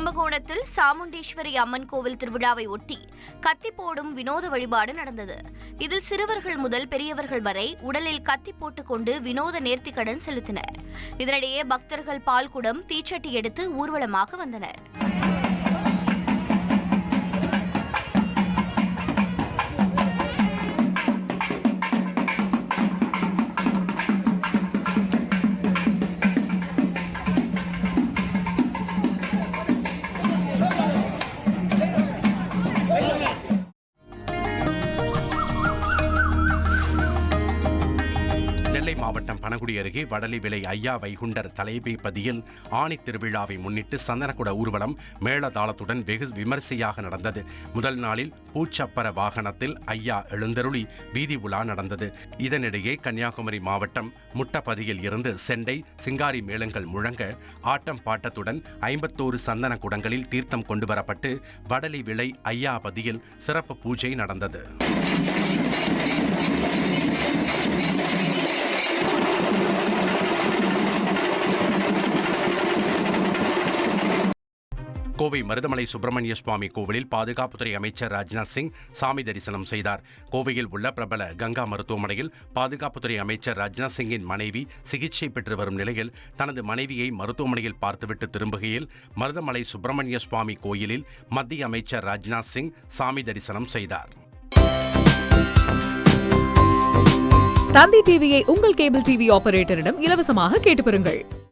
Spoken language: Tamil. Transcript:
கும்பகோணத்தில் சாமுண்டீஸ்வரி அம்மன் கோவில் திருவிழாவை ஒட்டி கத்தி போடும் வினோத வழிபாடு நடந்தது. இதில் சிறுவர்கள் முதல் பெரியவர்கள் வரை உடலில் கத்தி போட்டுக்கொண்டு வினோத நேர்த்திக்கடன் செலுத்தினர். இதனிடையே பக்தர்கள் பால்குடம், தீச்சட்டி எடுத்து ஊர்வலமாக வந்தனர். நெல்லை மாவட்டம் பனகுடி அருகே வடலி விலை ஐயா வைகுண்டர் தலைமைப்பதியில் ஆணி திருவிழாவை முன்னிட்டு சந்தனக்குட ஊர்வலம் மேளதாளத்துடன் வெகு விமரிசையாக நடந்தது. முதல் நாளில் பூச்சப்பர வாகனத்தில் ஐயா எழுந்தருளி வீதி உலா நடந்தது. இதனிடையே கன்னியாகுமரி மாவட்டம் முட்டப்பதியில் இருந்து செண்டை, சிங்காரி மேளங்கள் முழங்க ஆட்டம் பாட்டத்துடன் 51 சந்தன குடங்களில் தீர்த்தம் கொண்டுவரப்பட்டு வடலி விலை ஐயா பதியில் சிறப்பு பூஜை நடந்தது. கோவை மருதமலை சுப்பிரமணிய சுவாமி கோவிலில் பாதுகாப்புத்துறை அமைச்சர் ராஜ்நாத் சிங் சாமி தரிசனம் செய்தார். கோவையில் உள்ள பிரபல கங்கா மருத்துவமனையில் பாதுகாப்புத்துறை அமைச்சர் ராஜ்நாத் சிங்கின் மனைவி சிகிச்சை பெற்று வரும் நிலையில் தனது மனைவியை மருத்துவமனையில் பார்த்துவிட்டு திரும்புகையில் மருதமலை சுப்பிரமணிய சுவாமி கோயிலில் மத்திய அமைச்சர் ராஜ்நாத் சிங் சாமி தரிசனம் செய்தார். தந்தி டிவியை உங்கள் கேபிள் டிவி ஆபரேட்டரிடம் இலவசமாக கேட்டு பெறுங்கள்.